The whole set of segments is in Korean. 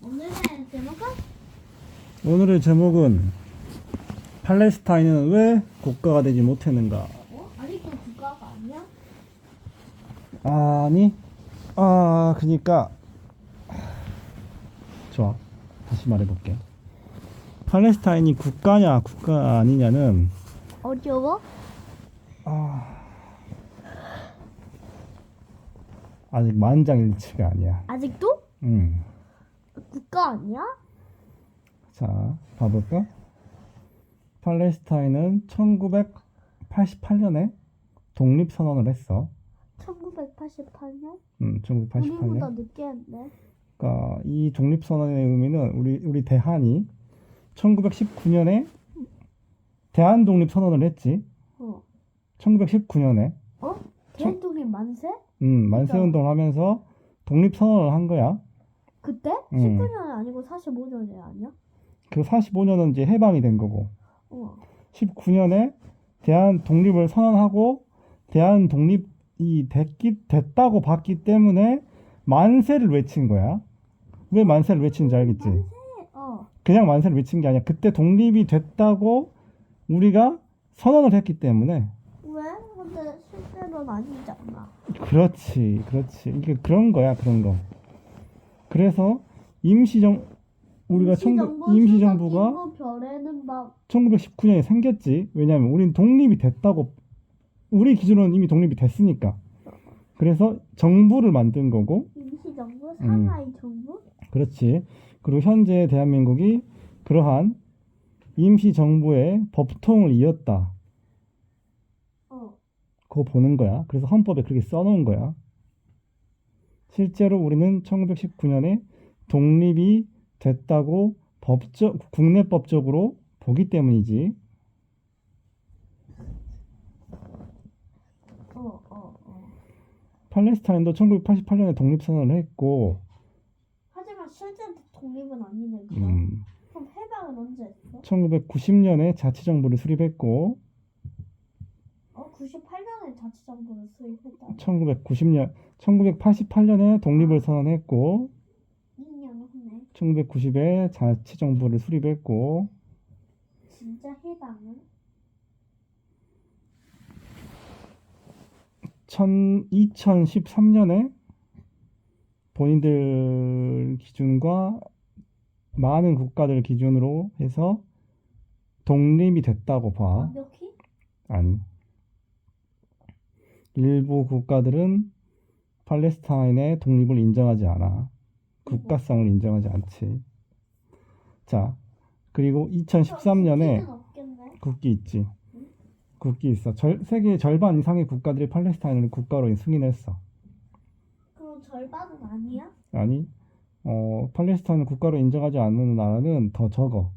오늘의 제목은? 오늘의 제목은 팔레스타인은 왜 국가가 되지 못했는가? 아직도 국가가 아니야? 아니, 그니까 좋아. 다시 말해볼게. 팔레스타인이 국가냐 국가 아니냐는 어려워? 아직 만장일치가 아니야. 아직도? 국가 아니야? 자, 봐볼까? 팔레스타인은 1988년에 독립선언을 했어. 1988년? 1988년. 우리보다 늦게 했네. 그러니까 이 독립선언의 의미는 우리 대한이 1919년에 대한 독립선언을 했지. 1919년에. 대한독립 만세? 만세운동을 하면서 독립선언을 한 거야. 그때? 19년이 아니고 45년이 아니야? 그 45년은 이제 해방이 된 거고. 19년에 대한 독립을 선언하고 대한 독립이 됐다고 봤기 때문에 만세를 외친 거야. 왜 만세를 외치는지 알겠지? 만세? 그냥 만세를 외친 게 아니야. 그때 독립이 됐다고 우리가 선언을 했기 때문에. 왜? 근데 실제로는 아니잖아. 그렇지. 이게 그런 거야, 그런 거. 그래서 임시정부가 별에는 막 1919년에 생겼지. 왜냐하면 우린 독립이 됐다고, 우리 기준으로는 이미 독립이 됐으니까. 그래서 정부를 만든 거고. 임시정부? 상하이 정부? 그렇지. 그리고 현재 대한민국이 그러한 임시정부의 법통을 이었다. 그거 보는 거야. 그래서 헌법에 그렇게 써놓은 거야. 실제로 우리는 1919년에 독립이 됐다고 국내법적으로 보기 때문이지. 팔레스타인도 1988년에 독립선언을 했고. 하지만 실제 독립은 아니네. 그럼 해방은 언제 했어? 1990년에 자치정부를 수립했고. 98년에 자치정부를 수립했다. 1988년에 독립을 선언했고. 2년 후네. 1990에 자치정부를 수립했고. 진짜 해방은? 2013년에 본인들 기준과 많은 국가들 기준으로 해서 독립이 됐다고 봐. 완벽히? 아니. 일부 국가들은 팔레스타인의 독립을 인정하지 않아. 국가성을 인정하지 않지. 자, 그리고 2013년에 국기 있지. 국기 있어. 세계 절반 이상의 국가들이 팔레스타인을 국가로 승인했어. 그럼 절반은 아니야? 아니, 팔레스타인을 국가로 인정하지 않는 나라는 더 적어.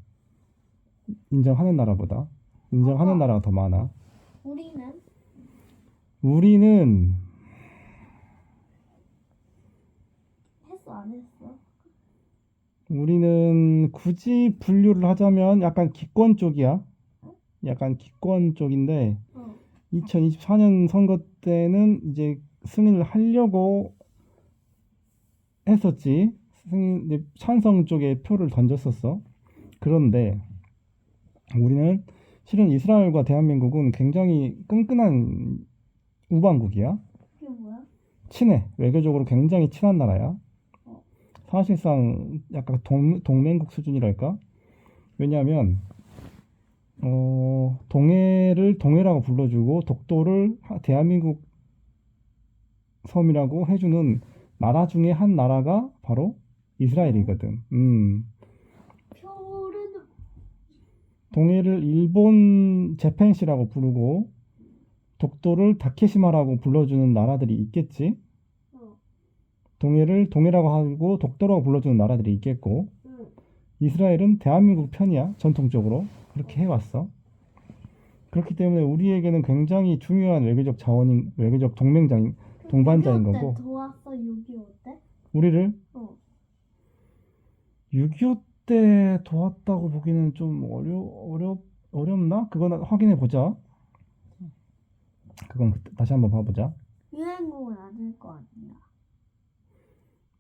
인정하는 나라보다. 인정하는 나라가 더 많아. 우리는 했어, 안 했어? 우리는 굳이 분류를 하자면 약간 기권 쪽이야. 약간 기권 쪽인데 2024년 선거 때는 이제 승인을 하려고 했었지. 찬성 쪽에 표를 던졌었어. 그런데 우리는 실은 이스라엘과 대한민국은 굉장히 끈끈한 우방국이야. 그게 뭐야? 친해. 외교적으로 굉장히 친한 나라야. 사실상 약간 동맹국 수준이랄까? 왜냐하면 동해를 동해라고 불러주고 독도를 대한민국 섬이라고 해주는 나라 중에 한 나라가 바로 이스라엘이거든. 동해를 일본 재팬시라고 부르고 독도를 다케시마라고 불러주는 나라들이 있겠지. 동해를 동해라고 하고 독도라고 불러주는 나라들이 있겠고. 이스라엘은 대한민국 편이야. 전통적으로 그렇게 해왔어. 그렇기 때문에 우리에게는 굉장히 중요한 외교적 동반자인 거고. 6.25 때 도왔어? 6.25 때? 우리를 6.25 때 도왔다고 보기는 좀 어렵나? 그건 확인해 보자. 그건 다시 한번 봐보자. 유엔군은 아닐 거 아니야.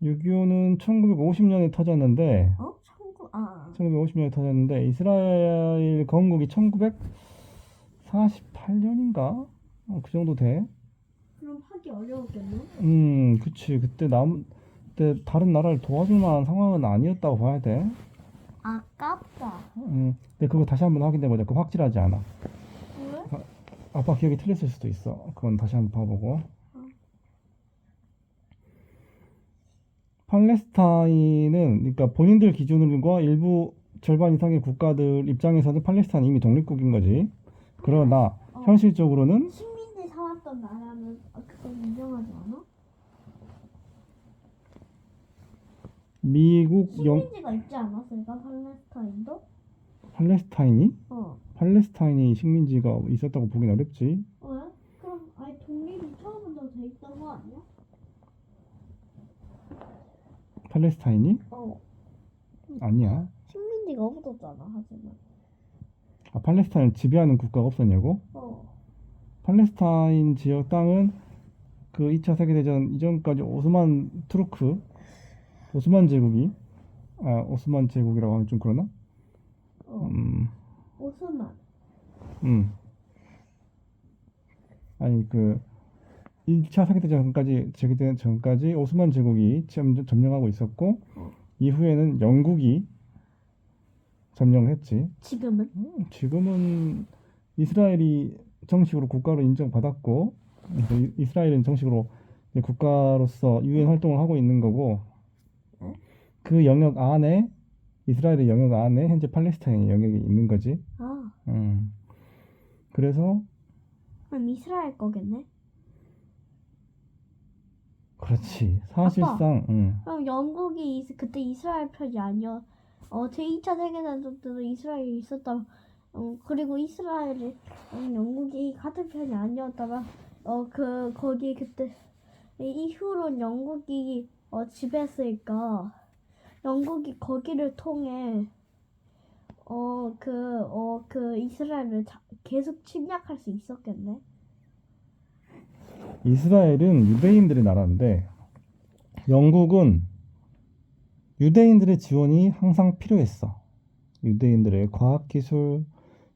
6.25는 1950년에 터졌는데 어? 1950년에 터졌는데 이스라엘 건국이 1948년인가? 그 정도 돼. 그럼 하기 어려웠겠네. 그치. 그때 다른 나라를 도와줄 만한 상황은 아니었다고 봐야 돼. 아깝다. 근데 그거 다시 한번 확인해보자. 그거 확실하지 않아. 왜? 아빠 기억이 틀렸을 수도 있어. 그건 다시 한번 봐보고. 팔레스타인은 그러니까 본인들 기준으로과 일부 절반 이상의 국가들 입장에서는 팔레스타인이 이미 독립국인 거지. 그러나 현실적으로는 식민지 삼았던 나라는 그건 인정하지 않아? 미국, 식민지가 있지 않았을까? 팔레스타인도? 팔레스타인이? 어. 팔레스타인이 식민지가 있었다고 보긴 어렵지. 왜? 그럼 아예 독립이 처음부터 돼 있던 거 아니야? 팔레스타인이? 어. 아니야. 식민지가 없었잖아, 하지만. 아, 팔레스타인을 지배하는 국가가 없었냐고? 어. 팔레스타인 지역 땅은 그 2차 세계대전 이전까지 오스만 제국이 오스만 제국이라고 하면 좀 그러나? 오스만. 아니 그 1차 세계대전 전까지 오스만 제국이 점령하고 있었고 이후에는 영국이 점령을 했지. 지금은 이스라엘이 정식으로 국가로 인정받았고 이스라엘은 정식으로 이제 국가로서 유엔 활동을 하고 있는 거고 그 영역 안에 이스라엘의 영역 안에 현재 팔레스타인의 영역이 있는 거지. 그래서 그럼 이스라엘 거겠네? 그렇지. 사실상 그럼 영국이 그때 이스라엘 편이 아니야. 제2차 세계대전 때도 이스라엘이 있었다. 그리고 이스라엘이 영국이 같은 편이 아니었다가 거기 그때 이후로 영국이 지배했으니까 영국이 거기를 통해 이스라엘을 계속 침략할 수 있었겠네. 이스라엘은 유대인들의 나라인데 영국은 유대인들의 지원이 항상 필요했어. 유대인들의 과학기술,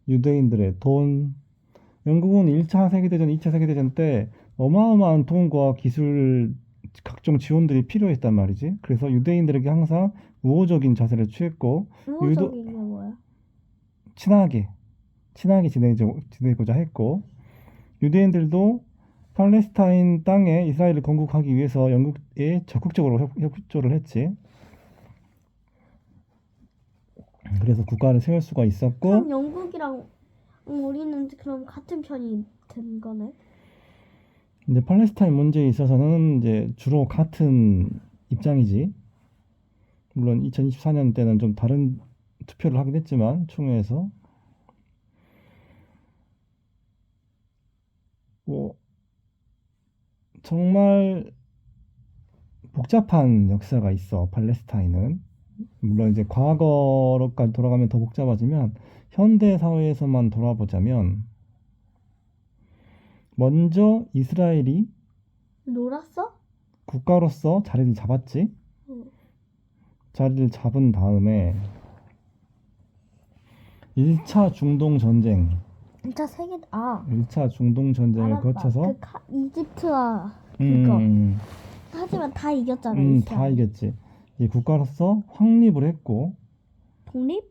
유대인들의 돈. 영국은 1차 세계대전, 2차 세계대전 때 어마어마한 돈과 기술 각종 지원들이 필요했단 말이지. 그래서 유대인들에게 항상 우호적인 자세를 취했고 우호적인 게 뭐야? 친하게 지내고자 했고 유대인들도 팔레스타인 땅에 이스라엘을 건국하기 위해서 영국에 적극적으로 협조를 했지. 그래서 국가를 세울 수가 있었고. 그럼 영국이랑 우리는 그럼 같은 편이 된 거네. 근데 팔레스타인 문제에 있어서는 이제 주로 같은 입장이지. 물론 2024년 때는 좀 다른 투표를 하긴 했지만 총회에서 뭐 정말 복잡한 역사가 있어. 팔레스타인은 물론 이제 과거로까지 돌아가면 더 복잡하지만 현대 사회에서만 돌아보자면 먼저 이스라엘이 놀았어? 국가로서 자리를 잡았지. 자리를 잡은 다음에 1차 중동 전쟁 1차 중동 전쟁을 거쳐서 이집트와 그거 하지만 다 이겼잖아. 다 이겼지. 이 국가로서 확립을 했고 독립?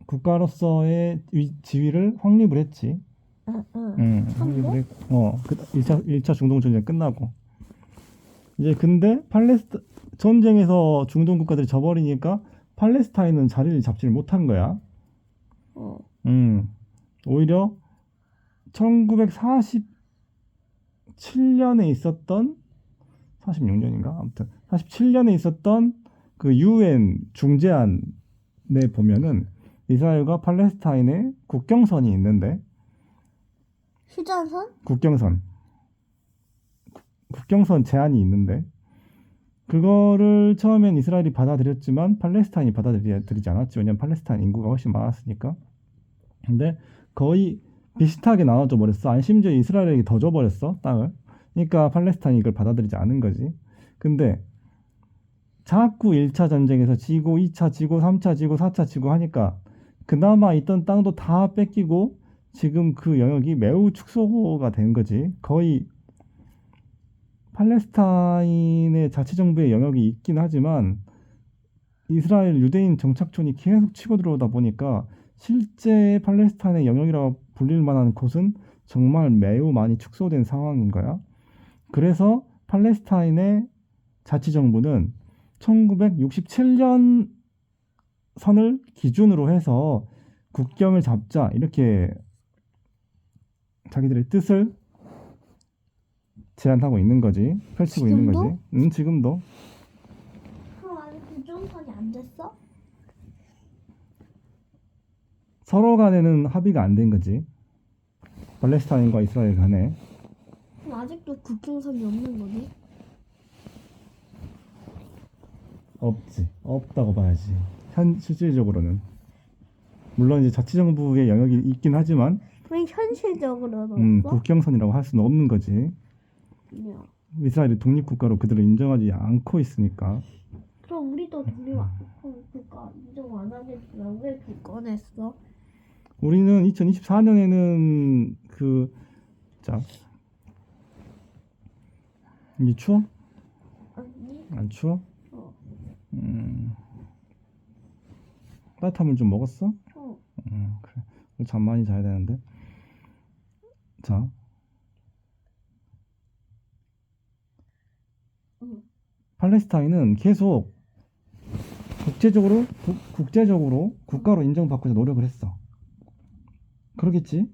국가로서의 지위를 확립을 했지. 확립을 했고 1차 중동 전쟁 끝나고 이제 근데 전쟁에서 중동 국가들이 져버리니까 팔레스타인은 자리를 잡지를 못한 거야. 오히려 1947년에 있었던 46년인가 아무튼 47년에 있었던 그 UN 중재안에 보면은 이스라엘과 팔레스타인의 국경선이 있는데 휴전선? 국경선 제한이 있는데 그거를 처음엔 이스라엘이 받아들였지만 팔레스타인이 받아들이지 않았지. 왜냐면 팔레스타인 인구가 훨씬 많았으니까. 근데 거의 비슷하게 나눠줘 버렸어. 심지어 이스라엘에게 더 줘버렸어 땅을. 그러니까 팔레스타인이 이걸 받아들이지 않은 거지. 근데 자꾸 1차 전쟁에서 지고 2차 지고 3차 지고 4차 지고 하니까 그나마 있던 땅도 다 뺏기고 지금 그 영역이 매우 축소가 된 거지. 거의 팔레스타인의 자치정부의 영역이 있긴 하지만 이스라엘 유대인 정착촌이 계속 치고 들어오다 보니까 실제 팔레스타인의 영역이라고 불릴 만한 곳은 정말 매우 많이 축소된 상황인 거야. 그래서 팔레스타인의 자치정부는 1967년 선을 기준으로 해서 국경을 잡자 이렇게 자기들의 뜻을 제안하고 있는 거지. 펼치고 있는 지금도? 거지. 지금도. 그럼 아직 국정선이 안 됐어? 서로 간에는 합의가 안 된 거지. 팔레스타인과 이스라엘 간에. 그럼 아직도 국정선이 없는 거니? 없지. 없다고 봐야지. 실질적으로는. 물론 이제 자치정부의 영역이 있긴 하지만 왜 현실적으로는 없어? 국경선이라고 할 수는 없는 거지. 네. 이스라엘이 독립국가로 그들을 인정하지 않고 있으니까. 그럼 우리도 그러니까 인정 안 하겠지만 왜 그 꺼냈어? 우리는 2024년에는 자, 이제 추워? 아니? 안 추워? 어. 따뜻한 물 좀 먹었어? 어. 그래. 오늘 잠 많이 자야 되는데. 자. 팔레스타인은 계속 국제적으로 국가로 인정받고자 노력을 했어. 그러겠지?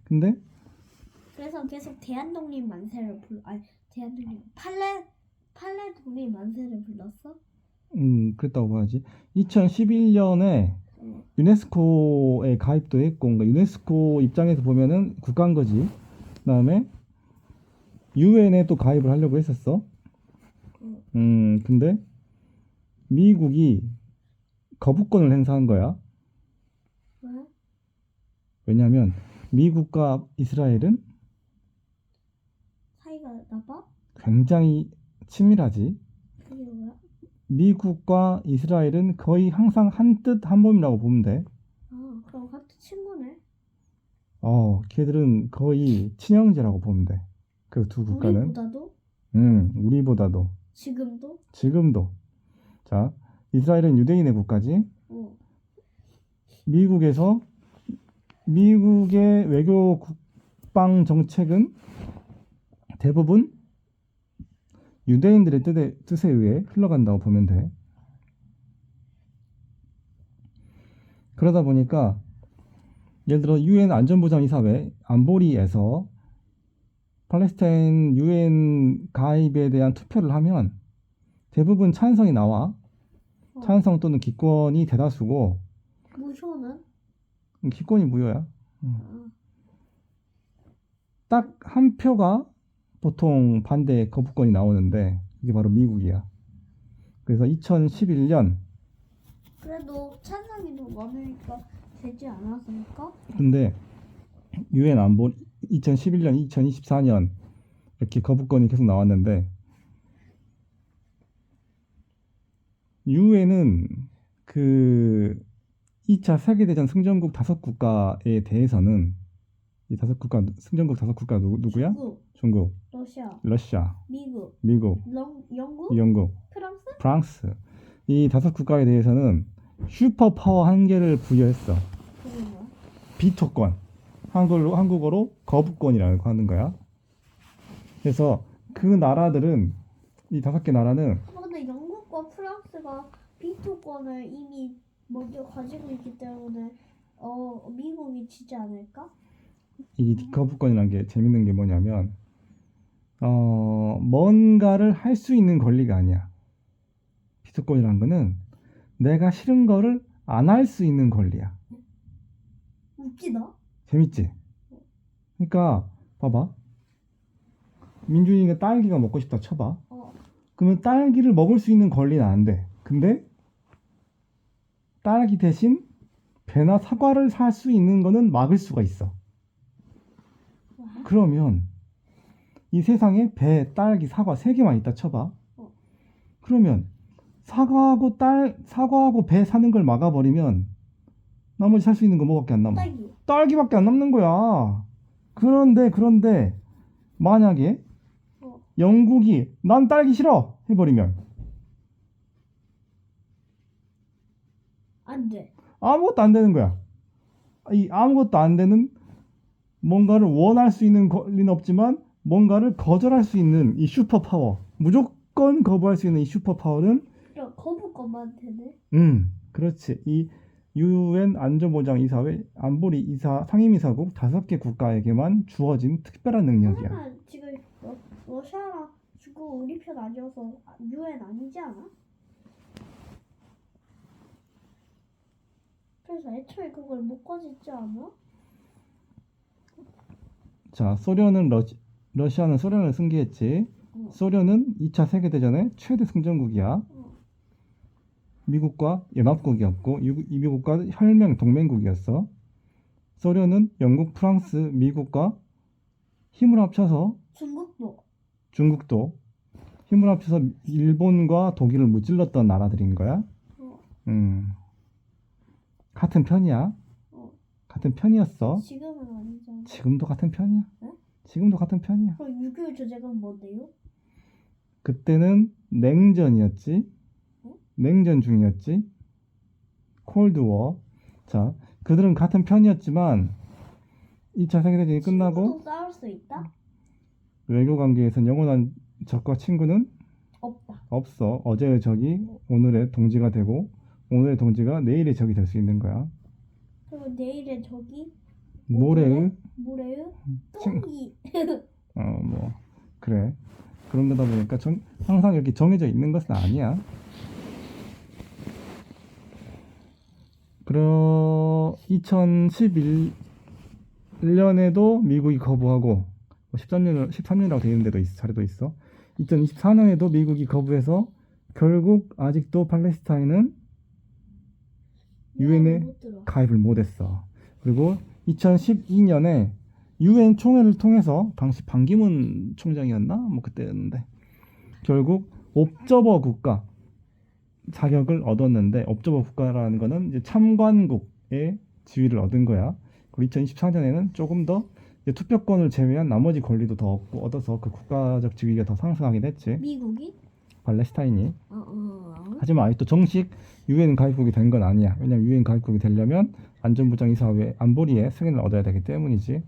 근데 그래서 계속 대한독립 만세를 대한독립 팔레 독립 만세를 불렀어? 그랬다고 봐야지. 2011년에 유네스코에 가입도 했고, 그러니까 유네스코 입장에서 보면은 국가인 거지. 그다음에 유엔에 또 가입을 하려고 했었어. 근데 미국이 거부권을 행사한 거야. 왜? 왜냐하면 미국과 이스라엘은 사이가 나빠? 굉장히 친밀하지. 그게 뭐야? 미국과 이스라엘은 거의 항상 한 뜻 한 몸이라고 보면 돼. 아, 그럼 같은 친구네. 걔들은 거의 친형제라고 보면 돼. 그 두 국가는. 우리보다도? 우리보다도. 지금도? 지금도. 자, 이스라엘은 유대인의 국가지. 미국의 외교 국방 정책은 대부분 유대인들의 뜻에 의해 흘러간다고 보면 돼. 그러다 보니까 예를 들어 유엔 안전보장이사회 안보리에서 팔레스타인 유엔 가입에 대한 투표를 하면 대부분 찬성이 나와. 찬성 또는 기권이 대다수고. 무효는? 기권이 무효야. 딱 한 표가 보통 반대 거부권이 나오는데 이게 바로 미국이야. 그래서 2011년 그래도 찬성이 더 많으니까 되지 않았습니까? 근데 유엔 안보 2011년, 2024년 이렇게 거부권이 계속 나왔는데 유엔은 그 2차 세계대전 승전국 5국가에 대해서는 이 승전국 5국가 누구야? 중국, 러시아, 미국, 영국, 프랑스. 이 5국가에 대해서는 슈퍼파워 한계를 부여했어. 비토권. 한국어로 거부권이라고 하는 거야. 그래서 그 나라들은 이 5개 나라는 근데 영국과 프랑스가 비토권을 이미 가지고 있기 때문에 미국이 지지 않을까? 이 거부권이라는 게 재밌는 게 뭐냐면 뭔가를 할 수 있는 권리가 아니야. 비토권이라는 거는 내가 싫은 거를 안 할 수 있는 권리야. 웃기다. 재밌지? 그러니까 봐봐. 민준이가 딸기가 먹고 싶다 쳐봐. 그러면 딸기를 먹을 수 있는 권리는 안 돼. 근데 딸기 대신 배나 사과를 살 수 있는 거는 막을 수가 있어. 그러면 이 세상에 배, 딸기, 사과 3개만 있다 쳐봐. 그러면 사과하고 배 사는 걸 막아버리면 나머지 살 수 있는 거 뭐밖에 안 남아? 딸기. 딸기밖에 안 남는 거야. 그런데 만약에 어. 영국이 난 딸기 싫어 해버리면 안 돼. 아무것도 안 되는 거야. 이 아무것도 안 되는 뭔가를 원할 수 있는 권리는 없지만 뭔가를 거절할 수 있는 이 슈퍼 파워, 무조건 거부할 수 있는 이 슈퍼 파워는 그럼 거부권만 되네. 그렇지. 이 UN 안전보장이사회 안보리 이사 상임이사국 5개 국가에게만 주어진 특별한 능력이야. 하지만 지금 러시아랑 중국 우리 편 아니어서 UN 아니지 않아? 그래서 애초에 그걸 못 가졌지 않아? 자, 러시아는 소련을 승계했지. 어. 소련은 2차 세계대전의 최대 승전국이야. 미국과 연합국이었고 이 미국과 혈맹 동맹국이었어. 소련은 영국, 프랑스, 미국과 힘을 합쳐서 중국도 힘을 합쳐서 일본과 독일을 무찔렀던 나라들인 거야. 같은 편이야. 같은 편이었어. 지금은 아니잖아. 지금도 같은 편이야. 네? 지금도 같은 편이야. 그럼 6.25 조약은 뭔데요? 그때는 냉전이었지. 냉전 중이었지. 콜드워. 자, 그들은 같은 편이었지만 2차 세계대전이 끝나고 친구도 싸울 수 있다? 외교 관계에선 영원한 적과 친구는 없다. 없어. 어제의 적이 오늘의 동지가 되고 오늘의 동지가 내일의 적이 될 수 있는 거야. 그리고 내일의 적이 모레의 똥이. 뭐 그래. 그런 거다 보니까 항상 이렇게 정해져 있는 것은 아니야. 2011년에도 미국이 거부하고 13년이라고 되어 있는 자료도 있어. 2024년에도 미국이 거부해서 결국 아직도 팔레스타인은 유엔에 가입을 못했어. 그리고 2012년에 유엔 총회를 통해서 당시 반기문 총장이었나? 뭐 그때였는데 결국 옵저버 국가 자격을 얻었는데 옵저버 국가라는 거는 이제 참관국의 지위를 얻은 거야. 그리고 2024년에는 조금 더 투표권을 제외한 나머지 권리도 더 얻어서 그 국가적 지위가 더 상승하긴 했지. 미국이? 팔레스타인이. 하지만 아직도 정식 유엔 가입국이 된 건 아니야. 왜냐면 유엔 가입국이 되려면 안전보장이사회 안보리의 승인을 얻어야 되기 때문이지.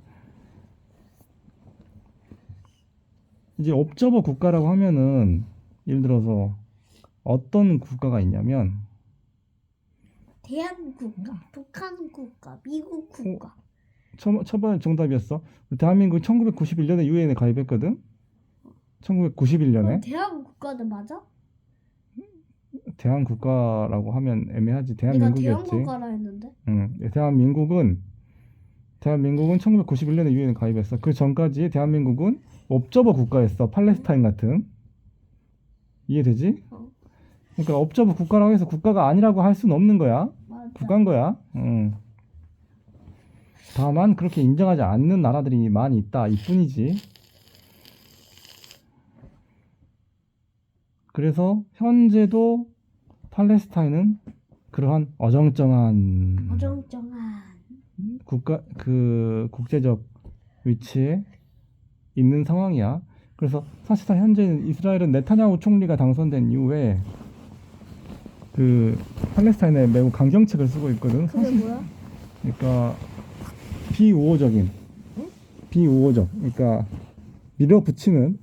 이제 옵저버 국가라고 하면은 예를 들어서 어떤 국가가 있냐면 대한국가, 북한국가, 미국국가. 처번에 정답이었어. 대한민국 1991년에 유엔에 가입했거든. 1991년에. 대한국가는 맞아? 대한국가라고 하면 애매하지. 내가 대한민국이었지. 대한국가라 했는데. 대한민국은 1991년에 유엔에 가입했어. 그 전까지 대한민국은 옵저버 국가였어. 팔레스타인 같은. 이해되지? 그러니까 옵저버 국가라고 해서 국가가 아니라고 할 수는 없는 거야. 맞아. 국가인 거야. 다만 그렇게 인정하지 않는 나라들이 많이 있다 이뿐이지. 그래서 현재도 팔레스타인은 그러한 어정쩡한 국제적 위치에 있는 상황이야. 그래서 사실상 현재는 이스라엘은 네타냐후 총리가 당선된 이후에 그 팔레스타인에 매우 강경책을 쓰고 있거든. 그게 뭐야? 그러니까 비우호적. 그러니까 밀어붙이는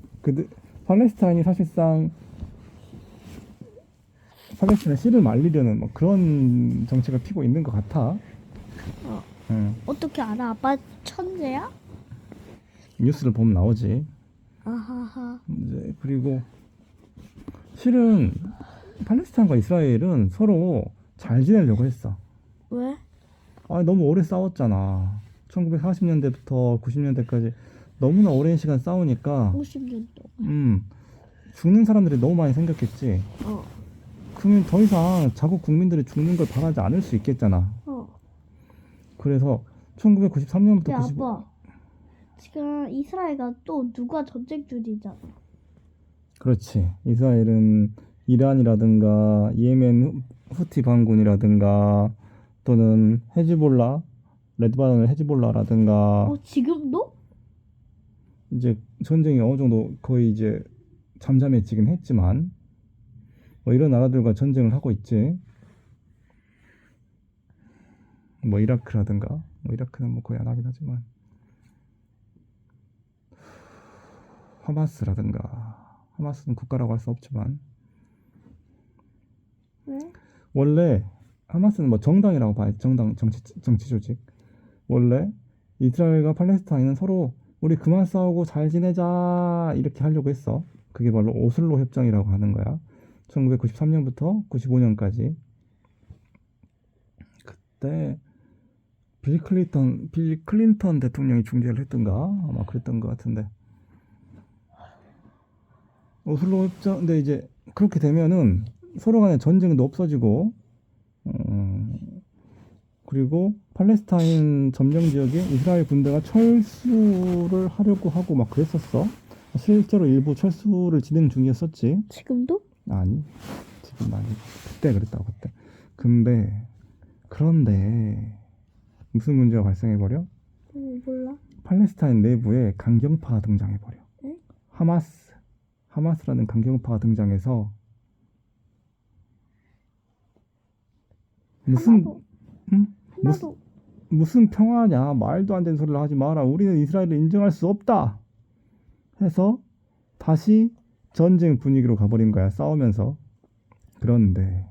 팔레스타인이 사실상 팔레스타인의 씨를 말리려는 뭐 그런 정책을 피고 있는 것 같아. 어떻게 알아? 아빠 천재야? 뉴스를 보면 나오지. 아하하. 이제 그리고 실은 팔레스타인과 이스라엘은 서로 잘 지내려고 했어. 왜? 너무 오래 싸웠잖아. 1940년대부터 90년대까지 너무나 오랜 시간 싸우니까 50년 동안. 죽는 사람들이 너무 많이 생겼겠지. 그러면 더 이상 자국 국민들이 죽는 걸 바라지 않을 수 있겠잖아. 그래서 1993년부터 근데 아빠 지금 이스라엘과 또 누가 전쟁 중이잖아. 그렇지. 이스라엘은 이란이라든가 예멘 후티 반군이라든가 또는 헤즈볼라, 레드바논의 헤즈볼라라든가 지금도? 이제 전쟁이 어느 정도 거의 이제 잠잠해지긴 했지만 뭐 이런 나라들과 전쟁을 하고 있지. 뭐 이라크라든가 뭐 이라크는 뭐 거의 안 하긴 하지만 하마스는 국가라고 할 수 없지만 왜? 원래 하마스는 뭐 정당이라고 봐야지. 정당 정치 조직. 원래 이스라엘과 팔레스타인은 서로 우리 그만 싸우고 잘 지내자 이렇게 하려고 했어. 그게 바로 오슬로 협정이라고 하는 거야. 1993년부터 95년까지. 그때 빌 클린턴 대통령이 중재를 했던가 아마 그랬던 것 같은데. 오슬로 협정. 근데 이제 그렇게 되면은 서로 간에 전쟁도 없어지고 그리고 팔레스타인 점령 지역에 이스라엘 군대가 철수를 하려고 하고 막 그랬었어. 실제로 일부 철수를 진행 중이었었지. 지금도? 아니, 지금 아니. 그때 그랬다고 그때. 그런데 무슨 문제가 발생해버려? 몰라. 팔레스타인 내부에 강경파가 등장해버려. 응? 하마스라는 강경파가 등장해서 하나도. 무슨 평화냐, 말도 안 되는 소리를 하지 마라, 우리는 이스라엘을 인정할 수 없다 해서 다시 전쟁 분위기로 가버린 거야, 싸우면서. 그런데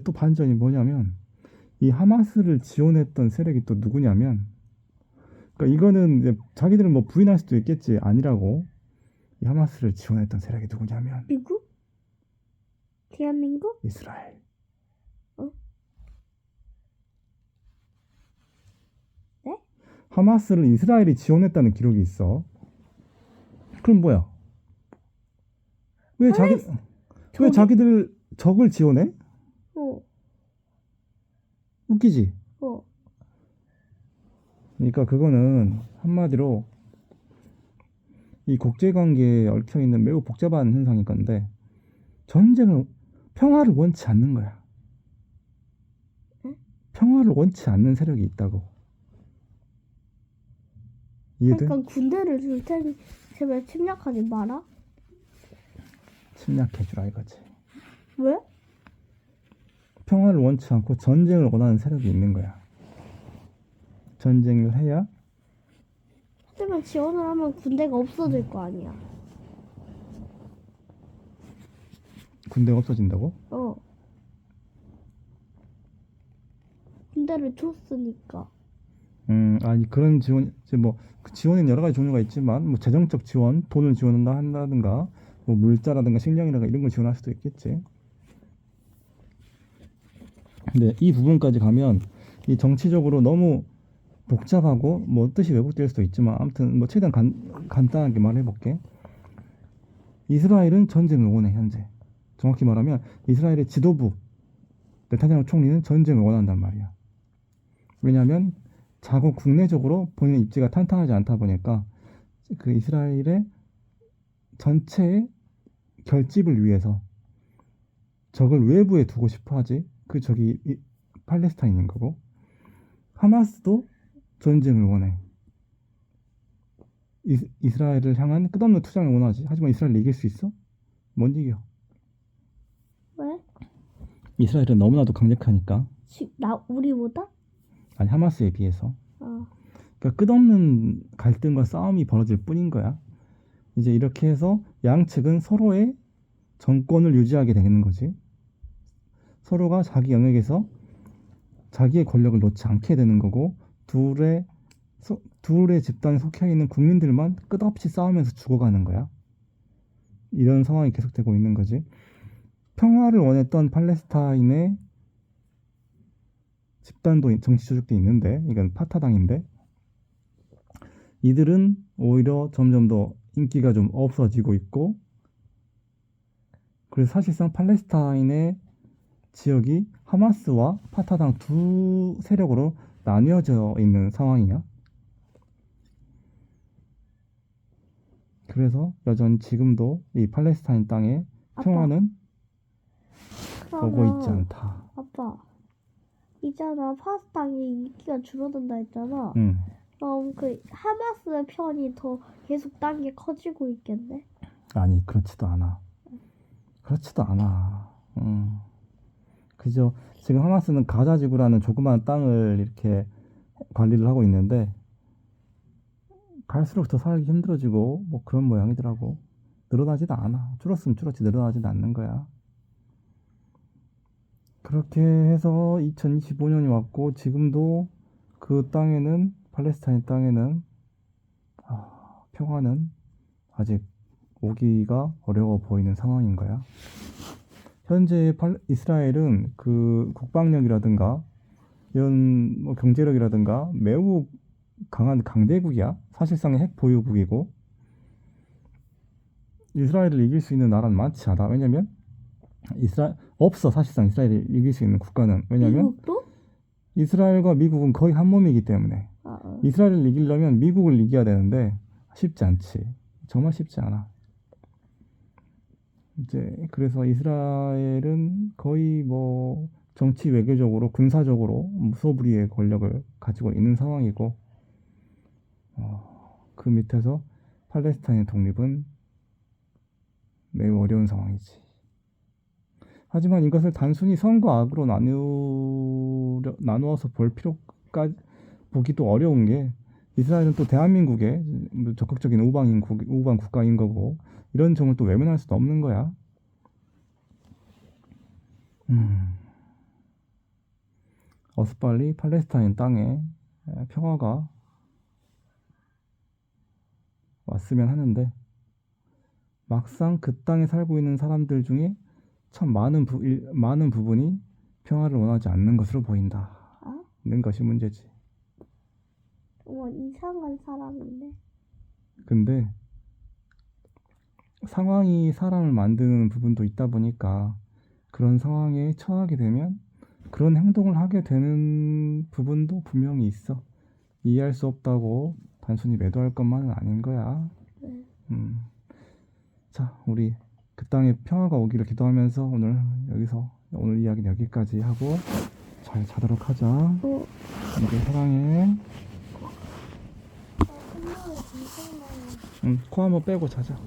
또 반전이 뭐냐면 이 하마스를 지원했던 세력이 또 누구냐면, 그러니까 이거는 이제 자기들은 뭐 부인할 수도 있겠지, 아니라고. 이 하마스를 지원했던 세력이 누구냐면 미국? 대한민국? 이스라엘. 네? 하마스를 이스라엘이 지원했다는 기록이 있어. 그럼 뭐야? 왜 자기들 적을 지원해? 웃기지? 그러니까 그거는 한마디로 이 국제관계에 얽혀있는 매우 복잡한 현상인 건데, 평화를 원치 않는 거야. 응? 평화를 원치 않는 세력이 있다고. 이해돼? 그러니까 군대를 줄 테니 제발 침략하지 마라. 침략해주라 이거지. 왜? 평화를 원치 않고 전쟁을 원하는 세력이 있는 거야. 전쟁을 해야. 하지만 지원을 하면 군대가 없어질 거 아니야. 군대가 없어진다고? 군대를 줬으니까. 아니 그런 지원, 이제 뭐 그 지원은 여러 가지 종류가 있지만 뭐 재정적 지원, 돈을 지원한다든가 뭐 물자라든가 식량이라든가 이런 걸 지원할 수도 있겠지. 근데 이 부분까지 가면 이 정치적으로 너무 복잡하고 뭐 뜻이 왜곡될 수도 있지만, 아무튼 뭐 최대한 간단하게 말해볼게. 이스라엘은 전쟁을 원해. 현재 정확히 말하면 이스라엘의 지도부 네타냐후 총리는 전쟁을 원한단 말이야. 왜냐하면 자국 국내적으로 본인 입지가 탄탄하지 않다 보니까 그 이스라엘의 전체의 결집을 위해서 적을 외부에 두고 싶어 하지. 그 적이 팔레스타인인 거고, 하마스도 전쟁을 원해. 이스라엘을 향한 끝없는 투쟁을 원하지. 하지만 이스라엘을 이길 수 있어? 못 이겨. 왜? 이스라엘은 너무나도 강력하니까. 우리보다? 아니, 하마스에 비해서. 그러니까 끝없는 갈등과 싸움이 벌어질 뿐인 거야. 이제 이렇게 해서 양측은 서로의 정권을 유지하게 되는 거지. 서로가 자기 영역에서 자기의 권력을 놓지 않게 되는 거고, 둘의 집단에 속해 있는 국민들만 끝없이 싸우면서 죽어가는 거야. 이런 상황이 계속되고 있는 거지. 평화를 원했던 팔레스타인의 집단도, 정치 조직도 있는데, 이건 파타당인데, 이들은 오히려 점점 더 인기가 좀 없어지고 있고, 그래서 사실상 팔레스타인의 지역이 하마스와 파타당 두 세력으로 나뉘어져 있는 상황이야. 그래서 여전히 지금도 이 팔레스타인 땅의 평화는 오고 있지 않다. 아빠, 있잖아. 팔레스타인이 인기가 줄어든다 했잖아. 응. 그럼 그 하마스 편이 더 계속 딴 게 커지고 있겠네. 아니, 그렇지도 않아. 그렇지도 않아. 그죠. 지금 하마스는 가자 지구라는 조그마한 땅을 이렇게 관리를 하고 있는데 갈수록 더 살기 힘들어지고 뭐 그런 모양이더라고. 늘어나지도 않아. 줄었으면 줄었지 늘어나지도 않는 거야. 그렇게 해서 2025년이 왔고 지금도 그 땅에는 팔레스타인 땅에는 평화는 아직 오기가 어려워 보이는 상황인 거야. 현재 이스라엘은 그 국방력이라든가 이런 뭐 경제력이라든가 매우 강한 강대국이야. 사실상의 핵 보유국이고 이스라엘을 이길 수 있는 나라는 많지 않아. 왜냐면 없어. 사실상 이스라엘을 이길 수 있는 국가는. 왜냐면 미국도? 이스라엘과 미국은 거의 한 몸이기 때문에 이스라엘을 이기려면 미국을 이겨야 되는데 쉽지 않지. 정말 쉽지 않아. 이제 그래서 이스라엘은 거의 뭐 정치 외교적으로 군사적으로 무소불위의 권력을 가지고 있는 상황이고 그 밑에서 팔레스타인의 독립은 매우 어려운 상황이지. 하지만 이것을 단순히 선과 악으로 나누어서 볼 필요까지 보기도 어려운 게 이스라엘은 또 대한민국의 적극적인 우방 국가인 거고 이런 점을 또 외면할 수도 없는 거야. 어서빨리 팔레스타인 땅에 평화가 왔으면 하는데 막상 그 땅에 살고 있는 사람들 중에 참 많은 부분이 평화를 원하지 않는 것으로 보인다는 것이 문제지. 이상한 사람이네. 근데 상황이 사람을 만드는 부분도 있다 보니까 그런 상황에 처하게 되면 그런 행동을 하게 되는 부분도 분명히 있어. 이해할 수 없다고 단순히 매도할 것만은 아닌 거야. 자, 우리 그 땅에 평화가 오기를 기도하면서 오늘 이야기는 여기까지 하고 잘 자도록 하자. 이제 사랑해. 코 한번 빼고 자자.